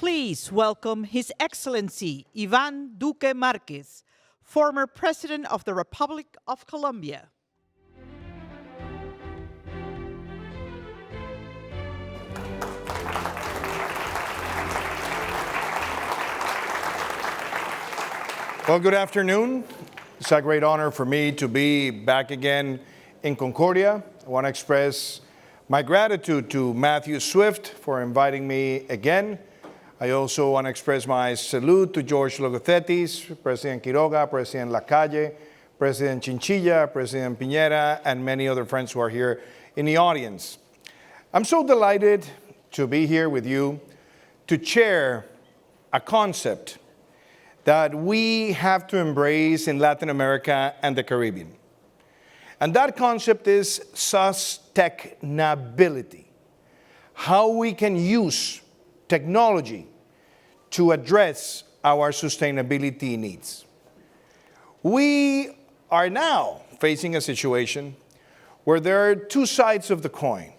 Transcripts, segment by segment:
Please welcome His Excellency Iván Duque Márquez, former President of the Republic of Colombia. Well, good afternoon. It's a great honor for me to be back again in Concordia. I want to express my gratitude to Matthew Swift for inviting me again. I also want to express my salute to George Logothetis, President Quiroga, President Lacalle, President Chinchilla, President Piñera, and many other friends who are here in the audience. I'm so delighted to be here with you to share a concept that we have to embrace in Latin America and the Caribbean. And that concept is sustainability, how we can use technology to address our sustainability needs. We are now facing a situation where there are two sides of the coin.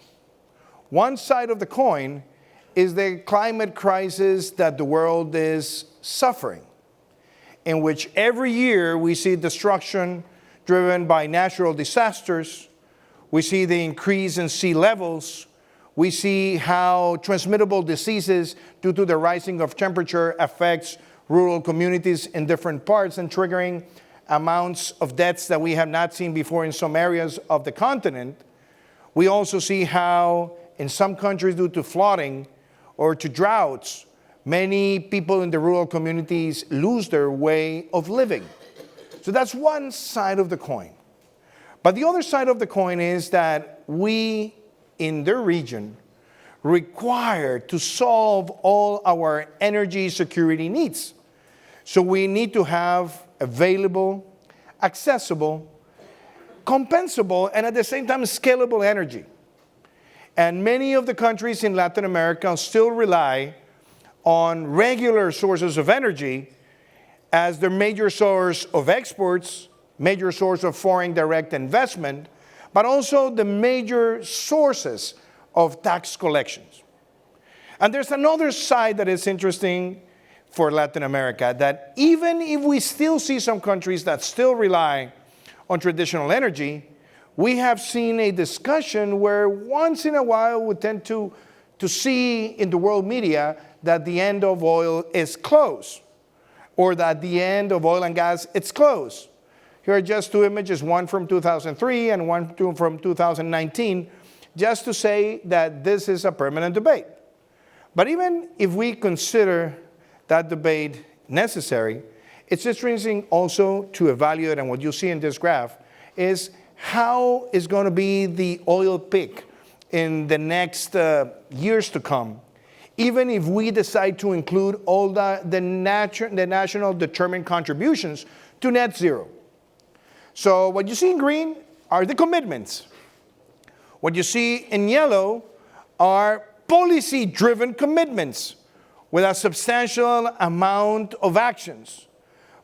One side of the coin is the climate crisis that the world is suffering, in which every year we see destruction driven by natural disasters. We see the increase in sea levels. We see how transmittable diseases due to the rising of temperature affects rural communities in different parts and triggering amounts of deaths that we have not seen before in some areas of the continent. We also see how in some countries due to flooding or to droughts, many people in the rural communities lose their way of living. So that's one side of the coin. But the other side of the coin is that we in the region require to solve all our energy security needs. So we need to have available, accessible, compensable, and at the same time scalable energy. And many of the countries in Latin America still rely on regular sources of energy as their major source of exports, major source of foreign direct investment, but also the major sources of tax collections. And there's another side that is interesting for Latin America, that even if we still see some countries that still rely on traditional energy, we have seen a discussion where once in a while we tend to see in the world media that the end of oil is close, or that the end of oil and gas is close. Here are just two images, one from 2003 and one from 2019, just to say that this is a permanent debate. But even if we consider that debate necessary, it's interesting also to evaluate, and what you see in this graph is how is going to be the oil peak in the next years to come, even if we decide to include all the national determined contributions to net zero. So what you see in green are the commitments. What you see in yellow are policy-driven commitments with a substantial amount of actions.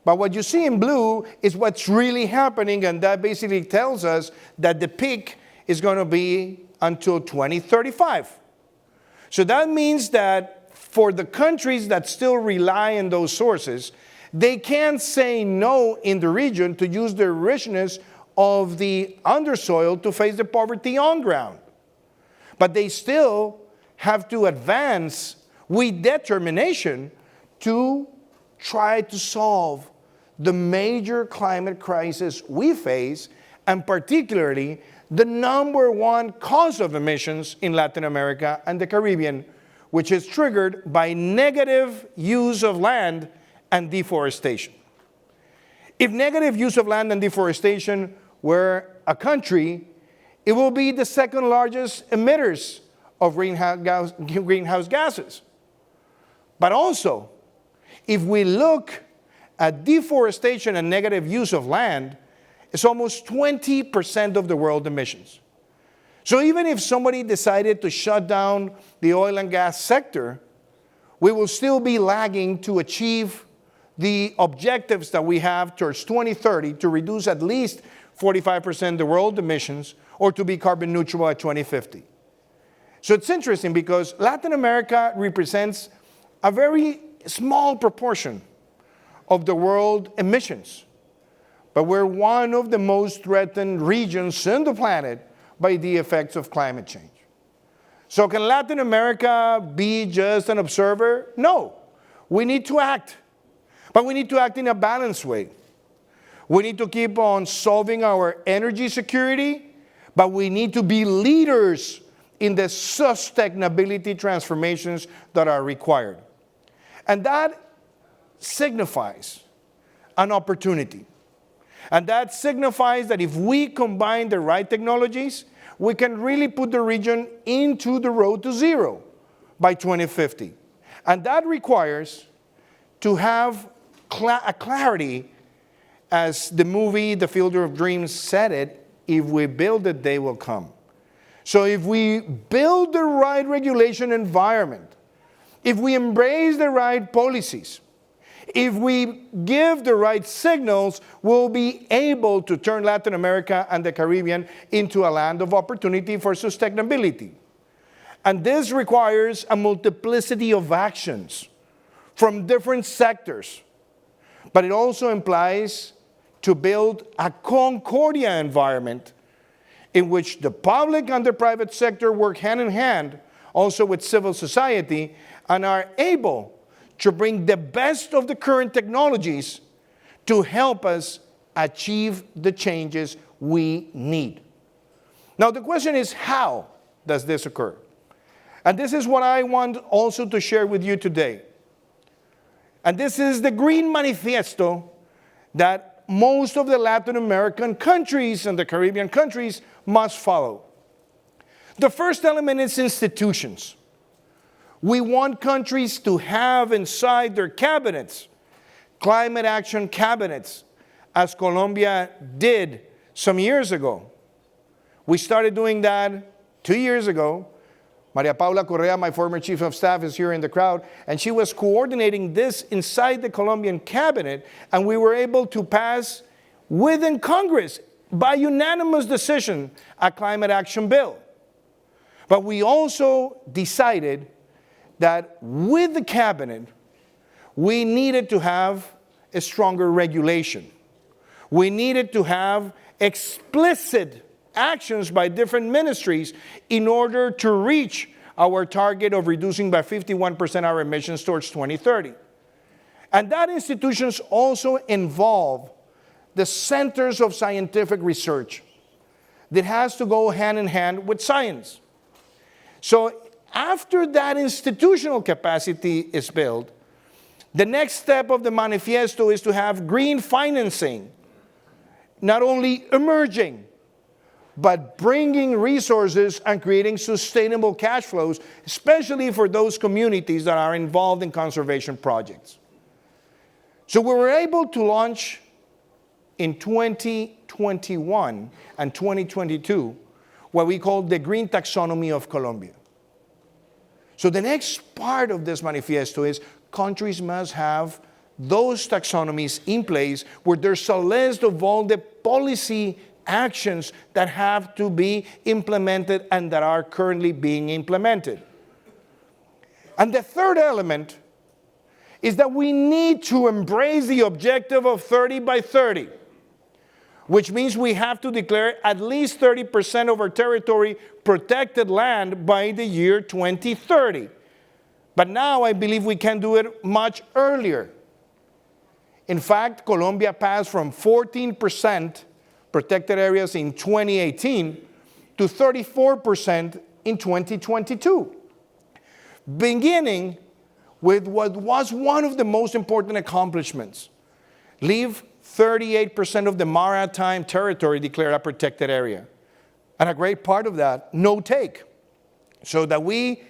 But what you see in blue is what's really happening, and that basically tells us that the peak is going to be until 2035. So that means that for the countries that still rely on those sources, they can't say no in the region to use the richness of the undersoil to face the poverty on ground. But they still have to advance with determination to try to solve the major climate crisis we face, and particularly the number one cause of emissions in Latin America and the Caribbean, which is triggered by negative use of land and deforestation. If negative use of land and deforestation were a country, it will be the second largest emitters of greenhouse gases. But also, if we look at deforestation and negative use of land, it's almost 20% of the world emissions. So even if somebody decided to shut down the oil and gas sector, we will still be lagging to achieve the objectives that we have towards 2030 to reduce at least 45% of the world emissions, or to be carbon neutral at 2050. So it's interesting because Latin America represents a very small proportion of the world emissions, but we're one of the most threatened regions in the planet by the effects of climate change. So can Latin America be just an observer? No. We need to act, but we need to act in a balanced way. We need to keep on solving our energy security, but we need to be leaders in the sustainability transformations that are required. And that signifies an opportunity. And that signifies that if we combine the right technologies, we can really put the region into the road to zero by 2050. And that requires to have a clarity, as the movie The Fielder of Dreams said it, if we build it, they will come. So if we build the right regulation environment, if we embrace the right policies, if we give the right signals, we'll be able to turn Latin America and the Caribbean into a land of opportunity for sustainability. And this requires a multiplicity of actions from different sectors. But it also implies to build a Concordia environment in which the public and the private sector work hand in hand, also with civil society, and are able to bring the best of the current technologies to help us achieve the changes we need. Now, the question is, how does this occur? And this is what I want also to share with you today. And this is the Green Manifesto that most of the Latin American countries and the Caribbean countries must follow. The first element is institutions. We want countries to have inside their cabinets climate action cabinets, as Colombia did some years ago. We started doing that 2 years ago. Maria Paula Correa, my former chief of staff, is here in the crowd, and she was coordinating this inside the Colombian cabinet, and we were able to pass within Congress, by unanimous decision, a climate action bill. But we also decided that with the cabinet, we needed to have a stronger regulation. We needed to have explicit actions by different ministries in order to reach our target of reducing by 51% our emissions towards 2030. And that institutions also involve the centers of scientific research that has to go hand in hand with science. So after that institutional capacity is built, the next step of the manifesto is to have green financing, not only emerging, but bringing resources and creating sustainable cash flows, especially for those communities that are involved in conservation projects. So we were able to launch in 2021 and 2022 what we call the Green Taxonomy of Colombia. So the next part of this manifesto is countries must have those taxonomies in place where there's a list of all the policy actions that have to be implemented and that are currently being implemented. And the third element is that we need to embrace the objective of 30 by 30, which means we have to declare at least 30% of our territory protected land by the year 2030. But now I believe we can do it much earlier. In fact, Colombia passed from 14% protected areas in 2018 to 34% in 2022, beginning with what was one of the most important accomplishments: leave 38% of the maritime territory declared a protected area. And a great part of that, no take, so that we,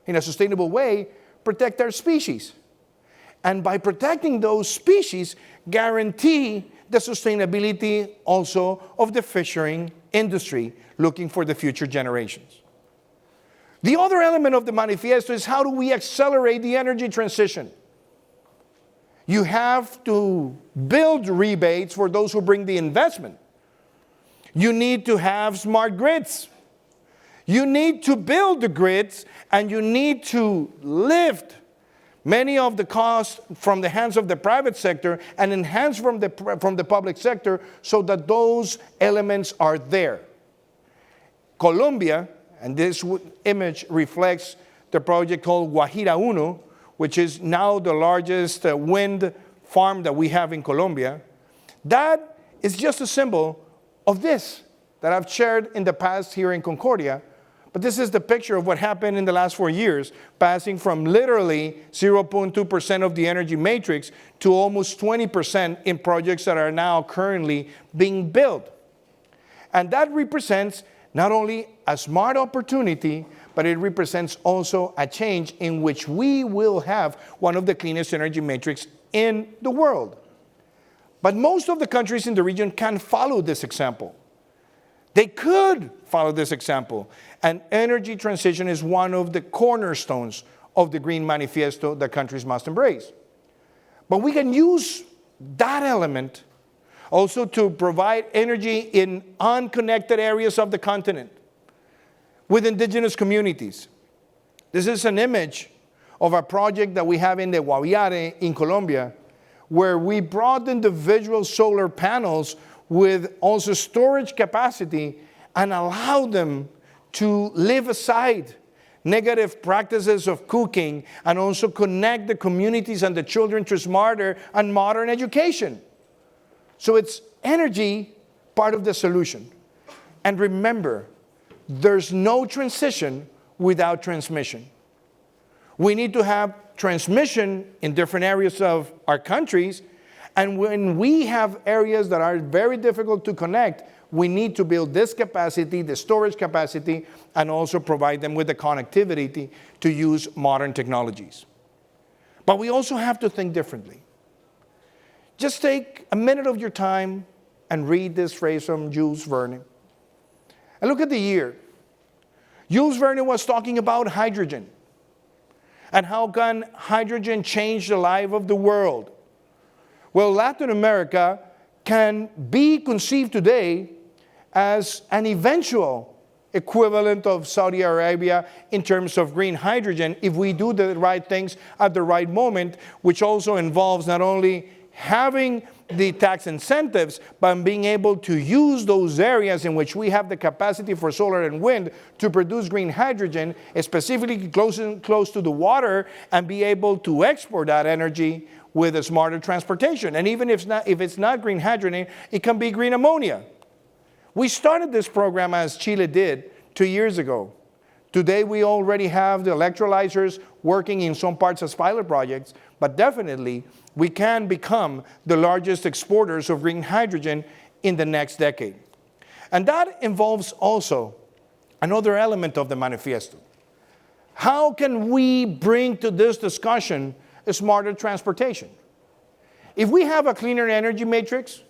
in a sustainable way, protect our species. And by protecting those species, guarantee the sustainability also of the fishing industry, looking for the future generations. The other element of the manifesto is how do we accelerate the energy transition? You have to build rebates for those who bring the investment. You need to have smart grids. You need to build the grids, and you need to lift many of the costs from the hands of the private sector and enhance from the public sector so that those elements are there. Colombia, and this image reflects the project called Guajira Uno, which is now the largest wind farm that we have in Colombia. That is just a symbol of this that I've shared in the past here in Concordia. But this is the picture of what happened in the last 4 years, passing from literally 0.2% of the energy matrix to almost 20% in projects that are now currently being built. And that represents not only a smart opportunity, but it represents also a change in which we will have one of the cleanest energy matrix in the world. But most of the countries in the region can't follow this example. They could follow this example. And energy transition is one of the cornerstones of the Green Manifesto that countries must embrace. But we can use that element also to provide energy in unconnected areas of the continent with indigenous communities. This is an image of a project that we have in the Guaviare in Colombia, where we brought individual solar panels with also storage capacity and allowed them to leave aside negative practices of cooking and also connect the communities and the children to smarter and modern education. So it's energy part of the solution. And remember, there's no transition without transmission. We need to have transmission in different areas of our countries, and when we have areas that are very difficult to connect, we need to build this capacity, the storage capacity, and also provide them with the connectivity to use modern technologies. But we also have to think differently. Just take a minute of your time and read this phrase from Jules Verne. And look at the year. Jules Verne was talking about hydrogen. And how can hydrogen change the life of the world? Well, Latin America can be conceived today as an eventual equivalent of Saudi Arabia in terms of green hydrogen if we do the right things at the right moment, which also involves not only having the tax incentives, but being able to use those areas in which we have the capacity for solar and wind to produce green hydrogen, specifically close to the water, and be able to export that energy with a smarter transportation. And even if it's not green hydrogen, it can be green ammonia. We started this program as Chile did 2 years ago. Today, we already have the electrolyzers working in some parts as pilot projects, but definitely we can become the largest exporters of green hydrogen in the next decade. And that involves also another element of the manifesto. How can we bring to this discussion a smarter transportation? If we have a cleaner energy matrix,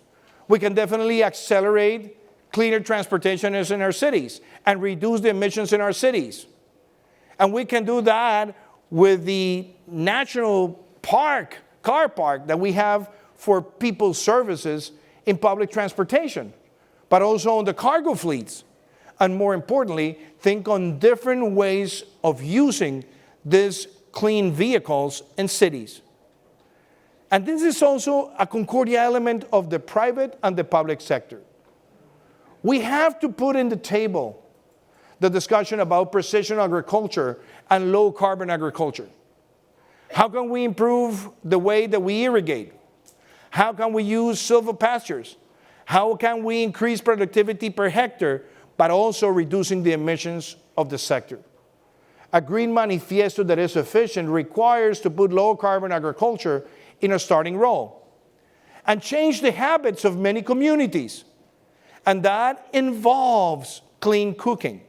we can definitely accelerate cleaner transportation in our cities and reduce the emissions in our cities. And we can do that with the national car park that we have for people's services in public transportation, but also on the cargo fleets. And more importantly, think on different ways of using these clean vehicles in cities. And this is also a Concordia element of the private and the public sector. We have to put in the table the discussion about precision agriculture and low carbon agriculture. How can we improve the way that we irrigate? How can we use silvopastures? How can we increase productivity per hectare, but also reducing the emissions of the sector? A green manifesto that is efficient requires to put low carbon agriculture in a starting role and change the habits of many communities. And that involves clean cooking.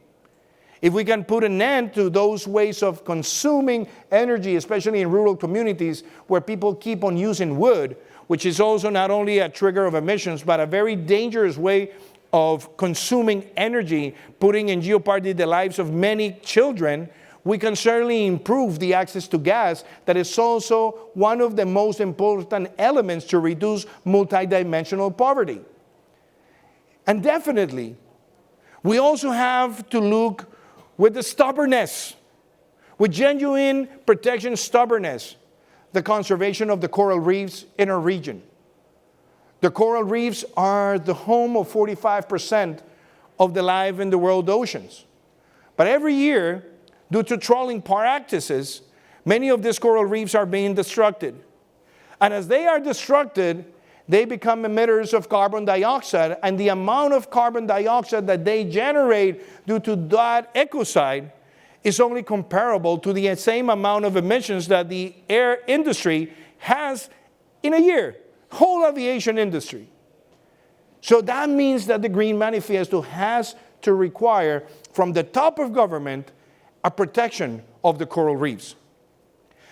If we can put an end to those ways of consuming energy, especially in rural communities where people keep on using wood, which is also not only a trigger of emissions, but a very dangerous way of consuming energy, putting in jeopardy the lives of many children, we can certainly improve the access to gas that is also one of the most important elements to reduce multidimensional poverty. And definitely, we also have to look with the stubbornness, with genuine protection stubbornness, the conservation of the coral reefs in our region. The coral reefs are the home of 45% of the life in the world oceans. But every year, due to trawling practices, many of these coral reefs are being destructed. And as they are destructed, they become emitters of carbon dioxide, and the amount of carbon dioxide that they generate due to that ecocide is only comparable to the same amount of emissions that the air industry has in a year, whole aviation industry. So that means that the Green Manifesto has to require from the top of government a protection of the coral reefs.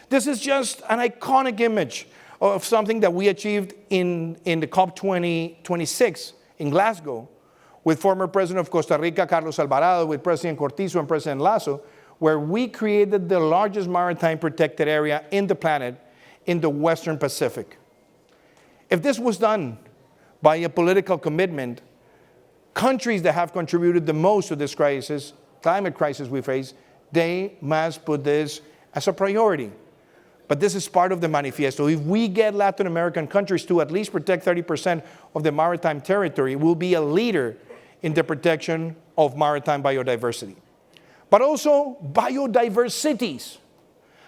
This is just an iconic image of something that we achieved in the COP26 in Glasgow with former President of Costa Rica, Carlos Alvarado, with President Cortizo and President Lasso, where we created the largest maritime protected area in the planet in the Western Pacific. If this was done by a political commitment, countries that have contributed the most to this crisis, climate crisis we face, they must put this as a priority. But this is part of the manifesto. If we get Latin American countries to at least protect 30% of the maritime territory, we'll be a leader in the protection of maritime biodiversity. But also biodiverse cities.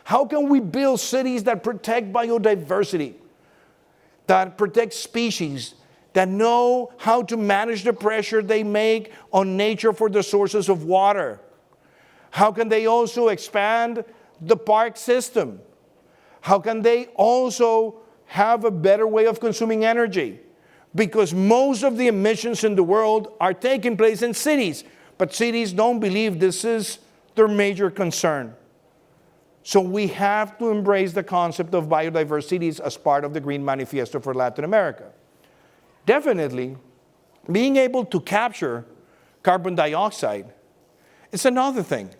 How can we build cities that protect biodiversity, that protect species, that know how to manage the pressure they make on nature for the sources of water? How can they also expand the park system? How can they also have a better way of consuming energy? Because most of the emissions in the world are taking place in cities, but cities don't believe this is their major concern. So we have to embrace the concept of biodiverse cities as part of the Green Manifesto for Latin America. Definitely, being able to capture carbon dioxide is another thing.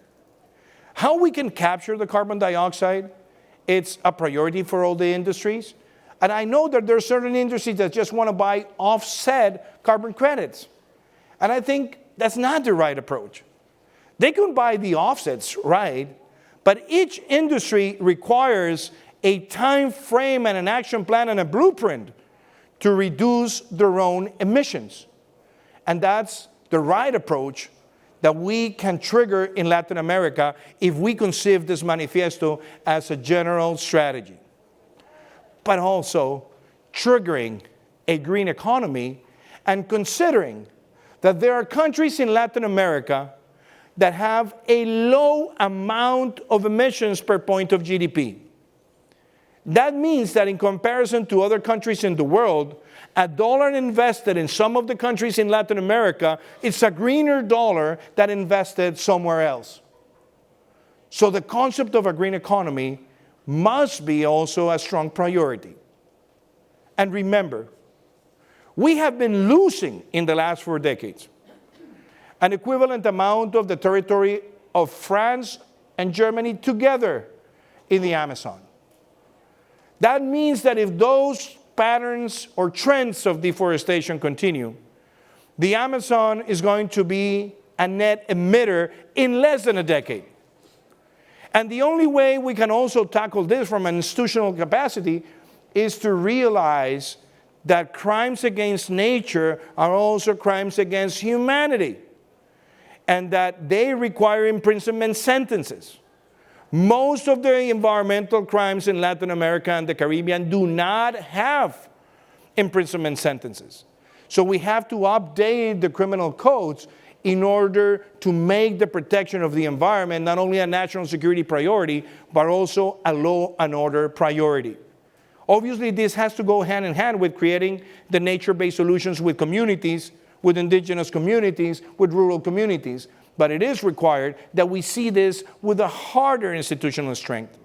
How we can capture the carbon dioxide, it's a priority for all the industries. And I know that there are certain industries that just want to buy offset carbon credits. And I think that's not the right approach. They can buy the offsets, right? But each industry requires a time frame and an action plan and a blueprint to reduce their own emissions. And that's the right approach that we can trigger in Latin America if we conceive this manifesto as a general strategy. But also triggering a green economy and considering that there are countries in Latin America that have a low amount of emissions per point of GDP. That means that in comparison to other countries in the world, $1 invested in some of the countries in Latin America, it's a greener dollar than invested somewhere else. So the concept of a green economy must be also a strong priority. And remember, we have been losing in the last 4 decades an equivalent amount of the territory of France and Germany together in the Amazon. That means that if those patterns or trends of deforestation continue, the Amazon is going to be a net emitter in less than a decade. And the only way we can also tackle this from an institutional capacity is to realize that crimes against nature are also crimes against humanity, and that they require imprisonment sentences. Most of the environmental crimes in Latin America and the Caribbean do not have imprisonment sentences. So we have to update the criminal codes in order to make the protection of the environment not only a national security priority, but also a law and order priority. Obviously, this has to go hand in hand with creating the nature-based solutions with communities, with indigenous communities, with rural communities. But it is required that we see this with a harder institutional strength.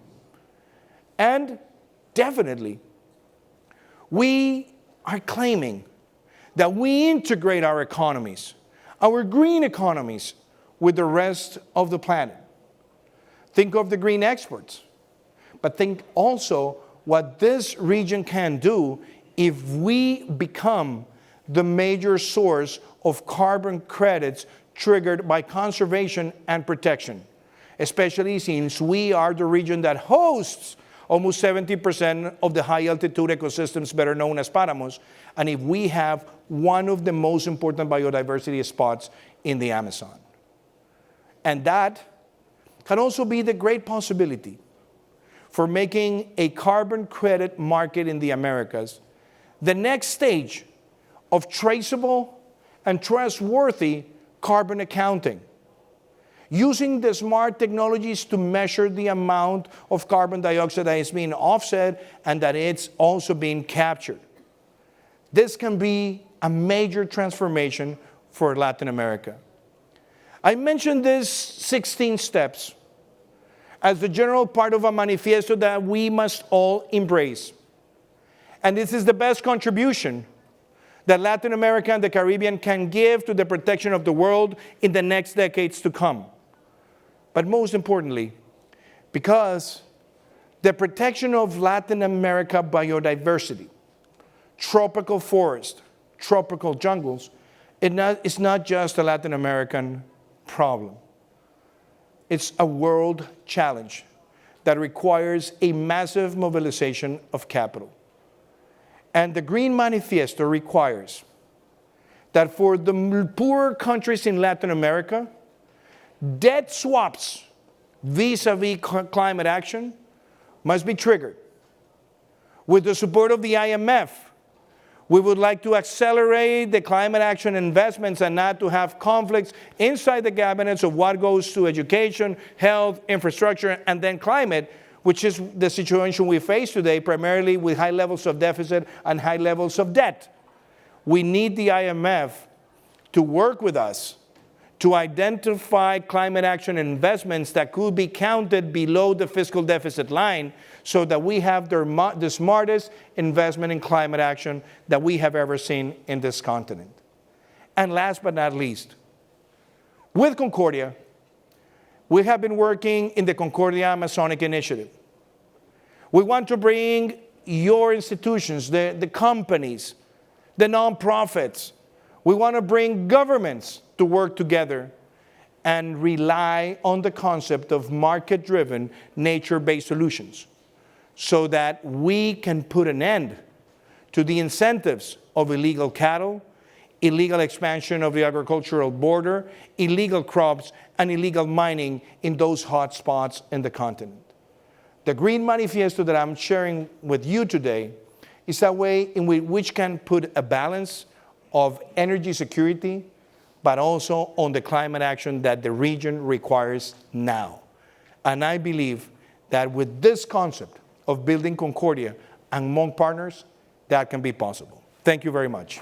And definitely, we are claiming that we integrate our economies, our green economies, with the rest of the planet. Think of the green exports, but think also what this region can do if we become the major source of carbon credits triggered by conservation and protection, especially since we are the region that hosts almost 70% of the high-altitude ecosystems better known as páramos, and if we have one of the most important biodiversity spots in the Amazon. And that can also be the great possibility for making a carbon credit market in the Americas the next stage of traceable and trustworthy carbon accounting, using the smart technologies to measure the amount of carbon dioxide that is being offset and that it's also being captured. This can be a major transformation for Latin America. I mentioned these 16 steps as the general part of a manifesto that we must all embrace. And this is the best contribution that Latin America and the Caribbean can give to the protection of the world in the next decades to come. But most importantly, because the protection of Latin America biodiversity, tropical forest, tropical jungles, it's not just a Latin American problem. It's a world challenge that requires a massive mobilization of capital. And the Green Manifesto requires that for the poorer countries in Latin America, debt swaps vis-a-vis climate action must be triggered. With the support of the IMF, we would like to accelerate the climate action investments and not to have conflicts inside the cabinets of what goes to education, health, infrastructure, and then climate, which is the situation we face today, primarily with high levels of deficit and high levels of debt. We need the IMF to work with us to identify climate action investments that could be counted below the fiscal deficit line so that we have the smartest investment in climate action that we have ever seen in this continent. And last but not least, with Concordia, we have been working in the Concordia Amazonic Initiative. We want to bring your institutions, the companies, the nonprofits. We want to bring governments to work together and rely on the concept of market-driven, nature-based solutions so that we can put an end to the incentives of illegal cattle, illegal expansion of the agricultural border, illegal crops, and illegal mining in those hot spots in the continent. The Green Manifesto that I'm sharing with you today is a way in which can put a balance of energy security, but also on the climate action that the region requires now. And I believe that with this concept of building Concordia among partners, that can be possible. Thank you very much.